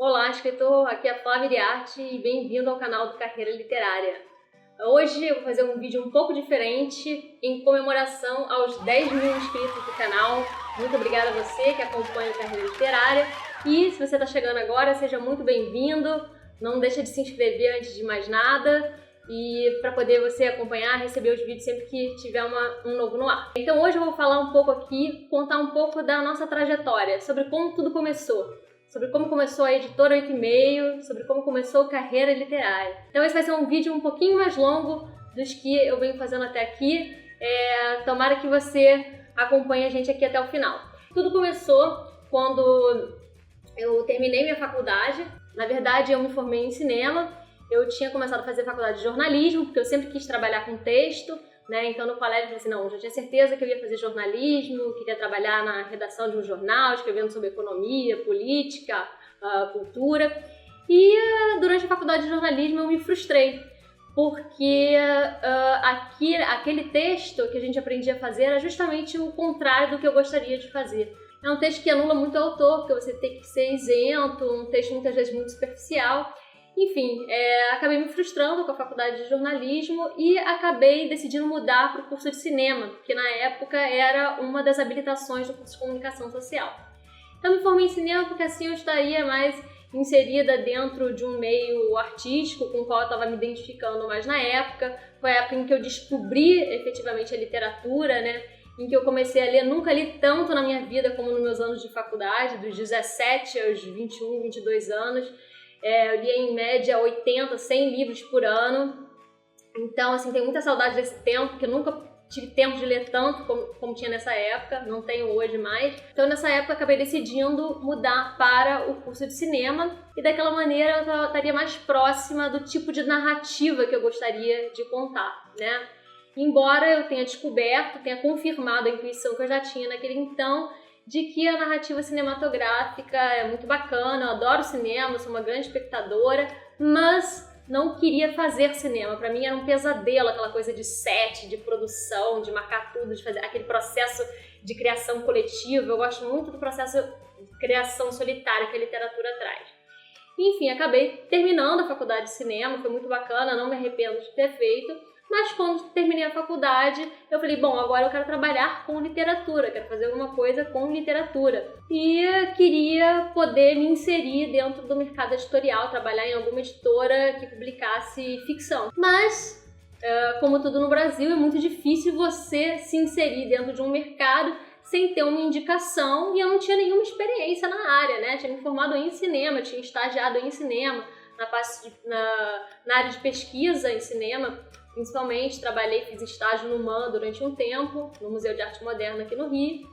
Olá, escritor, aqui é a Flávia Iriarte e bem-vindo ao canal do Carreira Literária. Hoje eu vou fazer um vídeo um pouco diferente em comemoração aos 10 mil inscritos do canal. Muito obrigada a você que acompanha o Carreira Literária e se você está chegando agora, seja muito bem-vindo. Não deixa de se inscrever antes de mais nada e para poder você acompanhar, receber os vídeos sempre que tiver um novo no ar. Então hoje eu vou falar um pouco aqui, contar um pouco da nossa trajetória, sobre como tudo começou. Sobre como começou a Editora 8,5, sobre como começou a Carreira Literária. Então esse vai ser um vídeo um pouquinho mais longo dos que eu venho fazendo até aqui. Tomara que você acompanhe a gente aqui até o final. Tudo começou quando eu terminei minha faculdade. Na verdade, eu me formei em cinema. Eu tinha começado a fazer faculdade de jornalismo, porque eu sempre quis trabalhar com texto. Então no colégio eu falei assim, não, eu já tinha certeza que eu ia fazer jornalismo, queria trabalhar na redação de um jornal, escrevendo sobre economia, política, cultura. E durante a faculdade de jornalismo eu me frustrei, porque aquele texto que a gente aprendia a fazer era justamente o contrário do que eu gostaria de fazer. É um texto que anula muito o autor, porque você tem que ser isento, um texto muitas vezes muito superficial. Enfim, acabei me frustrando com a faculdade de jornalismo e acabei decidindo mudar para o curso de cinema, que na época era uma das habilitações do curso de comunicação social. Então me formei em cinema porque assim eu estaria mais inserida dentro de um meio artístico com o qual eu estava me identificando mais na época. Foi a época em que eu descobri efetivamente a literatura, em que eu comecei a ler. Nunca li tanto na minha vida como nos meus anos de faculdade, dos 17 aos 21, 22 anos. Eu lia em média 80, 100 livros por ano. Então, assim, tenho muita saudade desse tempo, porque eu nunca tive tempo de ler tanto como tinha nessa época, não tenho hoje mais. Então, nessa época, acabei decidindo mudar para o curso de cinema e daquela maneira eu estaria mais próxima do tipo de narrativa que eu gostaria de contar, Embora eu tenha descoberto, tenha confirmado a intuição que eu já tinha naquele então, de que a narrativa cinematográfica é muito bacana, eu adoro cinema, sou uma grande espectadora, mas não queria fazer cinema. Para mim era um pesadelo, aquela coisa de set, de produção, de marcar tudo, de fazer aquele processo de criação coletiva. Eu gosto muito do processo de criação solitária que a literatura traz. Enfim, acabei terminando a faculdade de cinema, foi muito bacana, não me arrependo de ter feito. Mas quando terminei a faculdade, eu falei, bom, agora eu quero trabalhar com literatura, quero fazer alguma coisa com literatura. E queria poder me inserir dentro do mercado editorial, trabalhar em alguma editora que publicasse ficção. Mas, como tudo no Brasil, é muito difícil você se inserir dentro de um mercado sem ter uma indicação, e eu não tinha nenhuma experiência na área, Tinha me formado em cinema, tinha estagiado em cinema, na área de pesquisa em cinema. Principalmente, fiz estágio no MAN durante um tempo, no Museu de Arte Moderna aqui no Rio,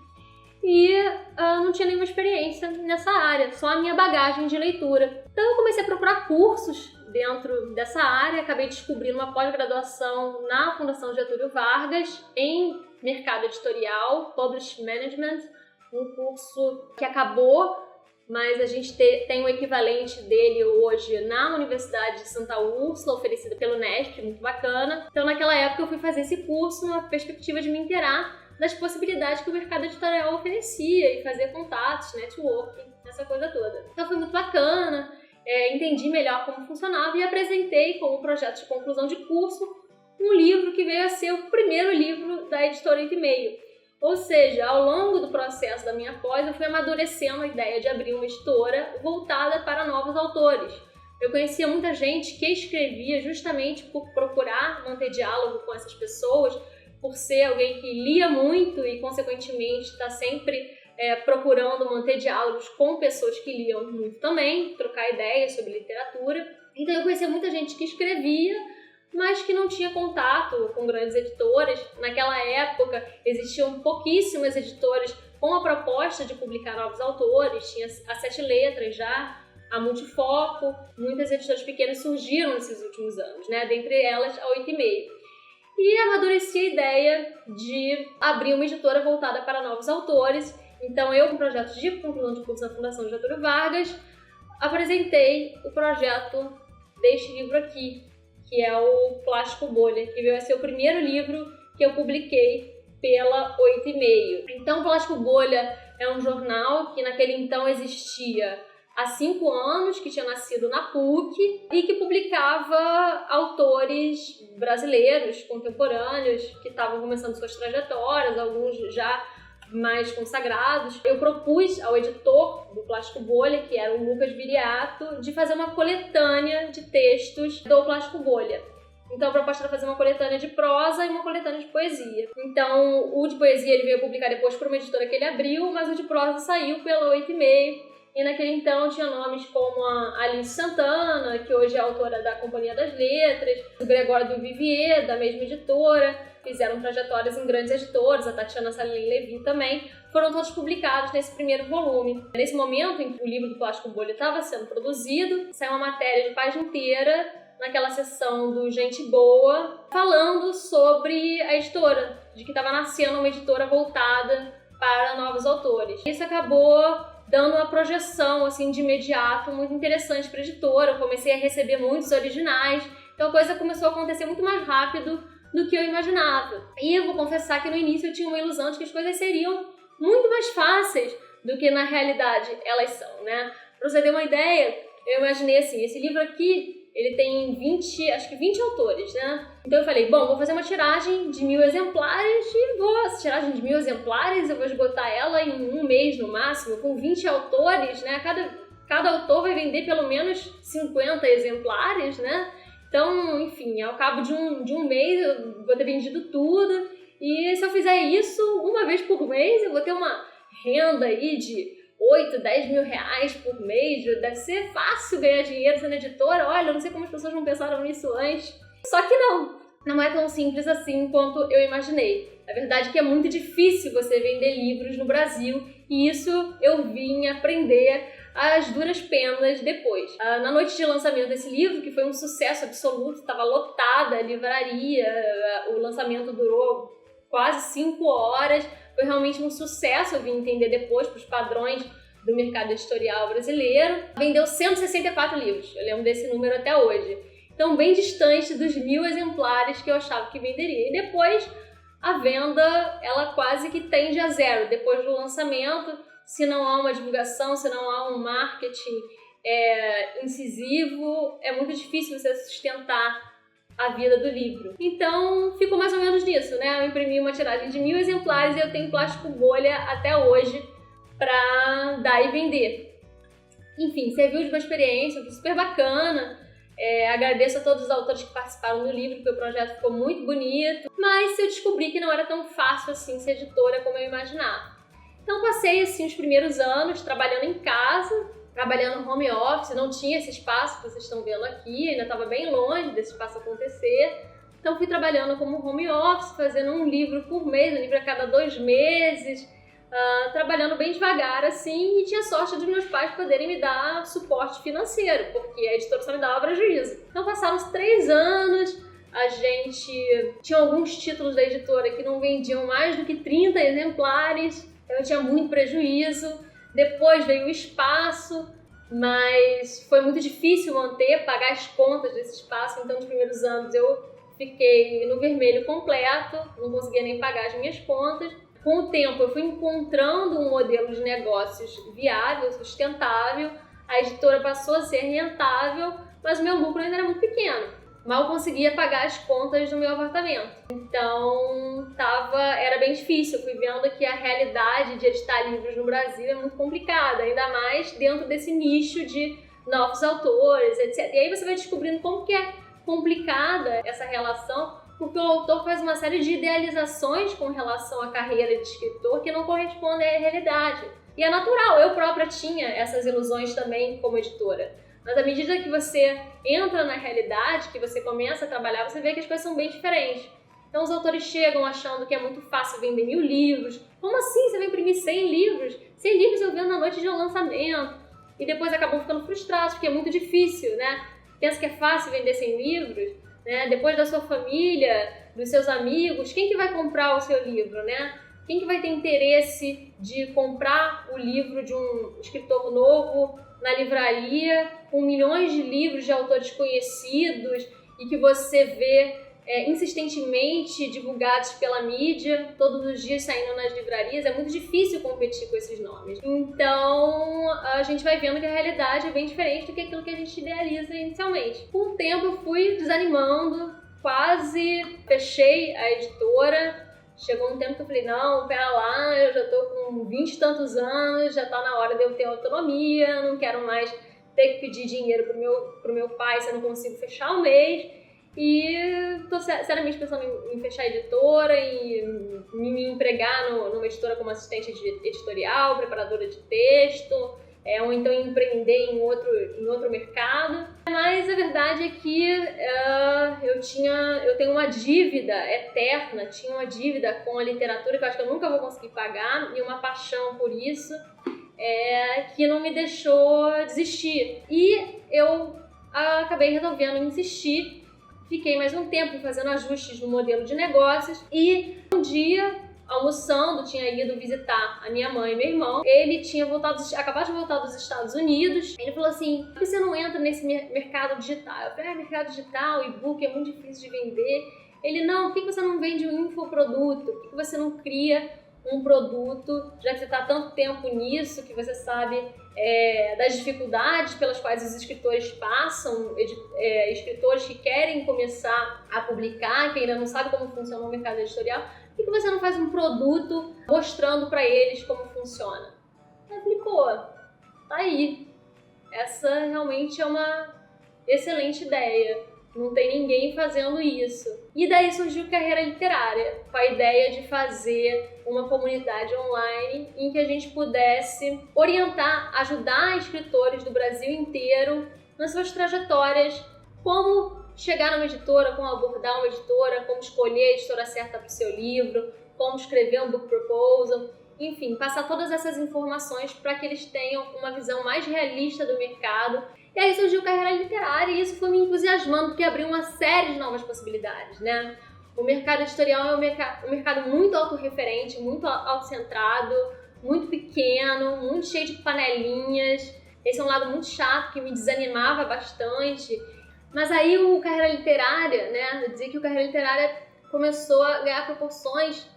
e não tinha nenhuma experiência nessa área, só a minha bagagem de leitura. Então eu comecei a procurar cursos dentro dessa área, acabei descobrindo uma pós-graduação na Fundação Getúlio Vargas em mercado editorial, Publishing Management, um curso que acabou, mas a gente tem o equivalente dele hoje na Universidade de Santa Úrsula, oferecido pelo Unesp, muito bacana. Então naquela época eu fui fazer esse curso numa perspectiva de me inteirar das possibilidades que o mercado editorial oferecia e fazer contatos, networking, essa coisa toda. Então foi muito bacana, entendi melhor como funcionava e apresentei como projeto de conclusão de curso um livro que veio a ser o primeiro livro da Editora 8,5. Ou seja, ao longo do processo da minha pós, eu fui amadurecendo a ideia de abrir uma editora voltada para novos autores. Eu conhecia muita gente que escrevia justamente por procurar manter diálogo com essas pessoas, por ser alguém que lia muito e, consequentemente, está sempre procurando manter diálogos com pessoas que liam muito também, trocar ideias sobre literatura. Então eu conhecia muita gente que escrevia, mas que não tinha contato com grandes editoras. Naquela época existiam pouquíssimas editoras com a proposta de publicar novos autores, tinha a 7 Letras já, a Multifoco, muitas editoras pequenas surgiram nesses últimos anos, dentre elas a 8,5. E amadureci a ideia de abrir uma editora voltada para novos autores. Então eu, com o projeto de conclusão de curso da Fundação Getúlio Vargas, apresentei o projeto deste livro aqui, que é o Plástico Bolha, que veio a ser o primeiro livro que eu publiquei pela 8,5. Então, o Plástico Bolha é um jornal que naquele então existia há 5 anos, que tinha nascido na PUC e que publicava autores brasileiros, contemporâneos, que estavam começando suas trajetórias, alguns já mais consagrados. Eu propus ao editor do Plástico Bolha, que era o Lucas Viriato, de fazer uma coletânea de textos do Plástico Bolha. Então a proposta era fazer uma coletânea de prosa e uma coletânea de poesia. Então o de poesia ele veio publicar depois por uma editora que ele abriu, mas o de prosa saiu pela 8,5. E naquele então tinha nomes como a Alice Santana, que hoje é autora da Companhia das Letras, o Gregório do Vivier, da mesma editora, fizeram trajetórias em grandes editoras, a Tatiana Salim Levi também, foram todos publicados nesse primeiro volume. Nesse momento em que o livro do Plástico Bolha estava sendo produzido, saiu uma matéria de página inteira naquela seção do Gente Boa, falando sobre a editora, de que estava nascendo uma editora voltada para novos autores. Isso acabou dando uma projeção assim, de imediato muito interessante para a editora. Eu comecei a receber muitos originais, então a coisa começou a acontecer muito mais rápido do que eu imaginava. E eu vou confessar que no início eu tinha uma ilusão de que as coisas seriam muito mais fáceis do que na realidade elas são, né? Para você ter uma ideia, eu imaginei assim, esse livro aqui, ele tem 20 autores, né? Então eu falei, bom, vou fazer uma tiragem de 1.000 exemplares e essa tiragem de 1.000 exemplares eu vou esgotar ela em um mês no máximo, com 20 autores, né? Cada autor vai vender pelo menos 50 exemplares, né? Então, enfim, ao cabo de um mês eu vou ter vendido tudo e se eu fizer isso uma vez por mês eu vou ter uma renda aí de 8, 10 mil reais por mês, deve ser fácil ganhar dinheiro sendo editora, olha, eu não sei como as pessoas não pensaram nisso antes. Só que não é tão simples assim quanto eu imaginei. A verdade é que é muito difícil você vender livros no Brasil e isso eu vim aprender às duras penas depois. Na noite de lançamento desse livro, que foi um sucesso absoluto, estava lotada a livraria, o lançamento durou quase 5 horas, foi realmente um sucesso, eu vim entender depois, para os padrões do mercado editorial brasileiro. Vendeu 164 livros, eu lembro desse número até hoje. Então, bem distante dos 1.000 exemplares que eu achava que venderia. E depois, a venda, ela quase que tende a zero. Depois do lançamento, se não há uma divulgação, se não há um marketing incisivo, é muito difícil você sustentar a vida do livro. Então, ficou mais ou menos nisso, né? Eu imprimi uma tiragem de 1.000 exemplares e eu tenho Plástico Bolha até hoje para dar e vender. Enfim, serviu de uma experiência super bacana. Agradeço a todos os autores que participaram do livro, porque o projeto ficou muito bonito, mas eu descobri que não era tão fácil assim ser editora como eu imaginava. Então, passei assim os primeiros anos trabalhando em casa, trabalhando no home office, não tinha esse espaço que vocês estão vendo aqui, ainda estava bem longe desse espaço acontecer. Então fui trabalhando como home office, fazendo um livro por mês, um livro a cada 2 meses, trabalhando bem devagar assim, e tinha sorte dos meus pais poderem me dar suporte financeiro, porque a editora só me dava prejuízo. Então passaram uns 3 anos, a gente tinha alguns títulos da editora que não vendiam mais do que 30 exemplares, então eu tinha muito prejuízo. Depois veio o espaço, mas foi muito difícil pagar as contas desse espaço, então nos primeiros anos eu fiquei no vermelho completo, não conseguia nem pagar as minhas contas. Com o tempo eu fui encontrando um modelo de negócios viável, sustentável, a editora passou a ser rentável, mas o meu lucro ainda era muito pequeno. Mal conseguia pagar as contas do meu apartamento. Então, era bem difícil. Eu fui vendo que a realidade de editar livros no Brasil é muito complicada, ainda mais dentro desse nicho de novos autores, etc. E aí você vai descobrindo como que é complicada essa relação, porque o autor faz uma série de idealizações com relação à carreira de escritor que não correspondem à realidade. E é natural, eu própria tinha essas ilusões também como editora. Mas à medida que você entra na realidade, que você começa a trabalhar, você vê que as coisas são bem diferentes. Então os autores chegam achando que é muito fácil vender 1.000 livros. Como assim você vai imprimir 100 livros? 100 livros eu vendo na noite de um lançamento. E depois acabam ficando frustrados, porque é muito difícil, né? Pensa que é fácil vender 100 livros, né? Depois da sua família, dos seus amigos, quem que vai comprar o seu livro, né? Quem que vai ter interesse de comprar o livro de um escritor novo na livraria, com milhões de livros de autores conhecidos e que você vê insistentemente divulgados pela mídia, todos os dias saindo nas livrarias, é muito difícil competir com esses nomes. Então, a gente vai vendo que a realidade é bem diferente do que aquilo que a gente idealiza inicialmente. Com o tempo, eu fui desanimando, quase fechei a editora. Chegou um tempo que eu falei, não, pera lá, eu já tô com 20 e tantos anos, já tá na hora de eu ter autonomia, não quero mais ter que pedir dinheiro pro meu pai se eu não consigo fechar o mês. E tô seriamente pensando em fechar a editora e me empregar numa editora como assistente editorial, preparadora de texto, ou então empreender em outro mercado. Mas a verdade é que eu tenho uma dívida eterna, tinha uma dívida com a literatura que eu acho que eu nunca vou conseguir pagar e uma paixão por isso que não me deixou desistir. E eu acabei resolvendo insistir. Fiquei mais um tempo fazendo ajustes no modelo de negócios e um dia, almoçando, tinha ido visitar a minha mãe e meu irmão. Ele tinha acabado de voltar dos Estados Unidos. Ele falou assim, por que você não entra nesse mercado digital? Eu falei, mercado digital, e-book, é muito difícil de vender. Ele, não, por que você não vende um infoproduto? Por que você não cria um produto, já que você está há tanto tempo nisso, que você sabe das dificuldades pelas quais os escritores passam, escritores que querem começar a publicar, que ainda não sabem como funciona o mercado editorial, por que você não faz um produto mostrando para eles como funciona? Aí eu falei, pô, tá aí. Essa realmente é uma excelente ideia. Não tem ninguém fazendo isso. E daí surgiu Carreira Literária, com a ideia de fazer uma comunidade online em que a gente pudesse orientar, ajudar escritores do Brasil inteiro nas suas trajetórias, como chegar numa editora, como abordar uma editora, como escolher a editora certa para o seu livro, como escrever um book proposal, enfim, passar todas essas informações para que eles tenham uma visão mais realista do mercado. E aí surgiu Carreira Literária e isso foi me entusiasmando, porque abriu uma série de novas possibilidades, né? O mercado editorial é um mercado muito autorreferente, muito autocentrado, muito pequeno, muito cheio de panelinhas. Esse é um lado muito chato que me desanimava bastante. Mas aí o Carreira Literária, né? Dizer que o Carreira Literária começou a ganhar proporções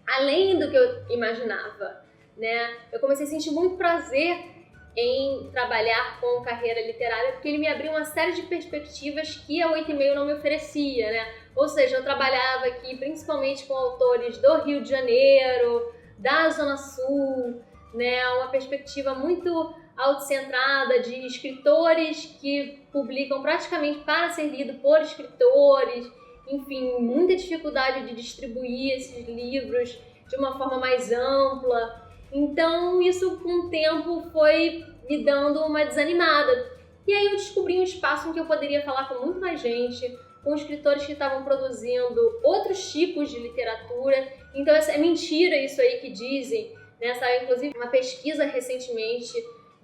além do que eu imaginava, né? Eu comecei a sentir muito prazer em trabalhar com Carreira Literária, porque ele me abriu uma série de perspectivas que a 8,5 não me oferecia, né? Ou seja, eu trabalhava aqui principalmente com autores do Rio de Janeiro, da Zona Sul, né? Uma perspectiva muito autocentrada de escritores que publicam praticamente para ser lido por escritores, enfim, muita dificuldade de distribuir esses livros de uma forma mais ampla. Então, isso com o tempo foi me dando uma desanimada. E aí eu descobri um espaço em que eu poderia falar com muito mais gente, com escritores que estavam produzindo outros tipos de literatura. Então, é mentira isso aí que dizem, né? Saiu, inclusive, uma pesquisa recentemente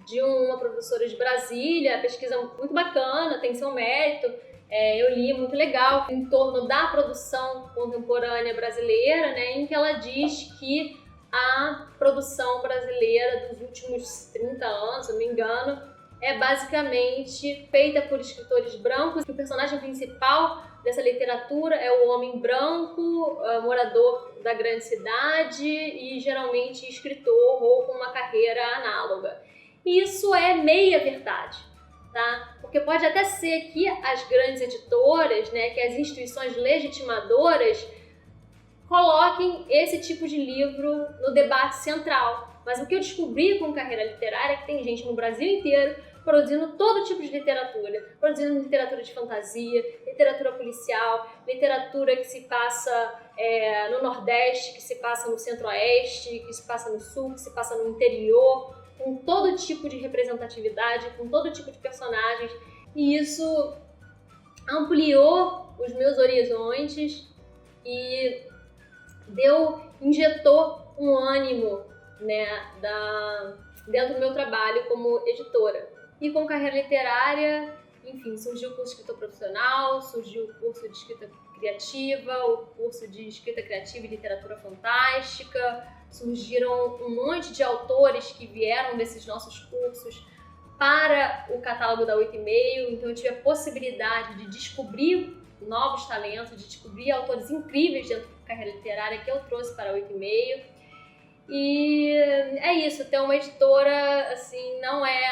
de uma professora de Brasília, pesquisa muito bacana, tem seu mérito. Eu li, muito legal, em torno da produção contemporânea brasileira, né? Em que ela diz que a produção brasileira dos últimos 30 anos, se eu não me engano, é basicamente feita por escritores brancos, que o personagem principal dessa literatura é o homem branco, morador da grande cidade e geralmente escritor ou com uma carreira análoga. E isso é meia verdade, tá? Porque pode até ser que as grandes editoras, né, que as instituições legitimadoras coloquem esse tipo de livro no debate central. Mas o que eu descobri com Carreira Literária é que tem gente no Brasil inteiro produzindo todo tipo de literatura. Produzindo literatura de fantasia, literatura policial, literatura que se passa no Nordeste, que se passa no Centro-Oeste, que se passa no Sul, que se passa no interior, com todo tipo de representatividade, com todo tipo de personagens. E isso ampliou os meus horizontes e injetou um ânimo, né, dentro do meu trabalho como editora. E com Carreira Literária, enfim, surgiu o curso de escrita profissional, surgiu o curso de escrita criativa, o curso de escrita criativa e literatura fantástica, surgiram um monte de autores que vieram desses nossos cursos para o catálogo da 8,5, então eu tive a possibilidade de descobrir novos talentos, de descobrir autores incríveis dentro da carreira literária que eu trouxe para 8,5. E é isso, ter uma editora, assim, não é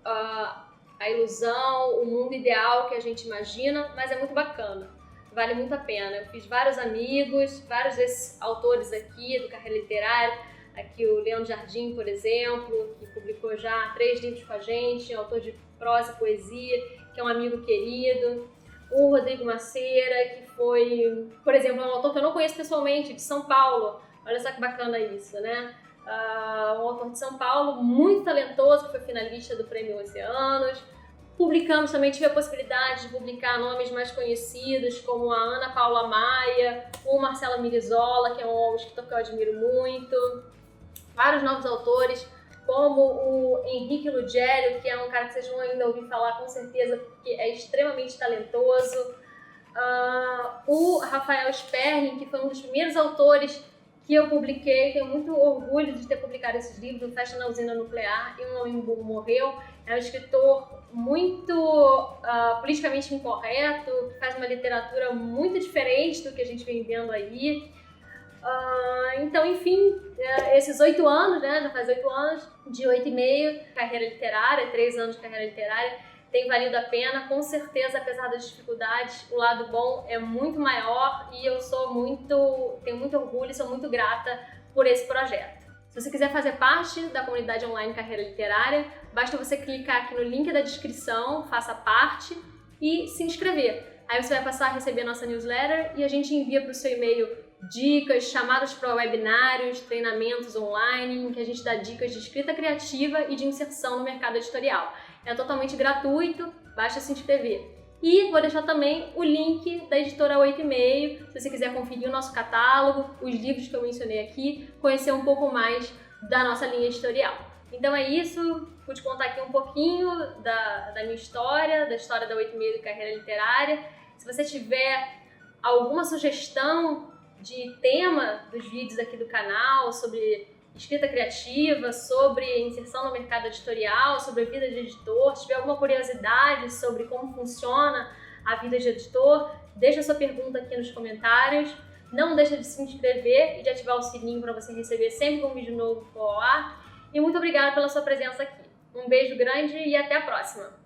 a ilusão, o mundo ideal que a gente imagina, mas é muito bacana, vale muito a pena. Eu fiz vários amigos, vários desses autores aqui do Carreira Literária, aqui o Leandro Jardim, por exemplo, que publicou já 3 livros com a gente, autor de prosa e poesia, que é um amigo querido. O Rodrigo Maceira, que foi, por exemplo, um autor que eu não conheço pessoalmente, de São Paulo. Olha só que bacana isso, né? Um autor de São Paulo, muito talentoso, que foi finalista do Prêmio Oceanos. Publicamos também, tive a possibilidade de publicar nomes mais conhecidos, como a Ana Paula Maia, o Marcelo Mirizola, que é um escritor que eu admiro muito. Vários novos autores, como o Henrique Lugério, que é um cara que vocês vão ainda ouvir falar com certeza, porque é extremamente talentoso. O Rafael Sperling, que foi um dos primeiros autores que eu publiquei, tenho muito orgulho de ter publicado esses livros, O Festa na Usina Nuclear e Um Homem Morreu. É um escritor muito politicamente incorreto, que faz uma literatura muito diferente do que a gente vem vendo aí. Então, enfim, esses 8 anos, né, já faz 8 anos, de 8,5, carreira literária, 3 anos de carreira literária, tem valido a pena, com certeza, apesar das dificuldades, o lado bom é muito maior e eu tenho muito orgulho e sou muito grata por esse projeto. Se você quiser fazer parte da comunidade online Carreira Literária, basta você clicar aqui no link da descrição, faça parte e se inscrever. Aí você vai passar a receber a nossa newsletter e a gente envia para o seu e-mail dicas, chamadas para webinários, treinamentos online, em que a gente dá dicas de escrita criativa e de inserção no mercado editorial. É totalmente gratuito, basta se inscrever. E vou deixar também o link da editora 8,5, se você quiser conferir o nosso catálogo, os livros que eu mencionei aqui, conhecer um pouco mais da nossa linha editorial. Então é isso, pude contar aqui um pouquinho da minha história, da história da 8,5 do Carreira Literária. Se você tiver alguma sugestão de tema dos vídeos aqui do canal, sobre escrita criativa, sobre inserção no mercado editorial, sobre a vida de editor, se tiver alguma curiosidade sobre como funciona a vida de editor, deixa a sua pergunta aqui nos comentários. Não deixa de se inscrever e de ativar o sininho para você receber sempre que um vídeo novo for ao ar. E muito obrigada pela sua presença aqui. Um beijo grande e até a próxima!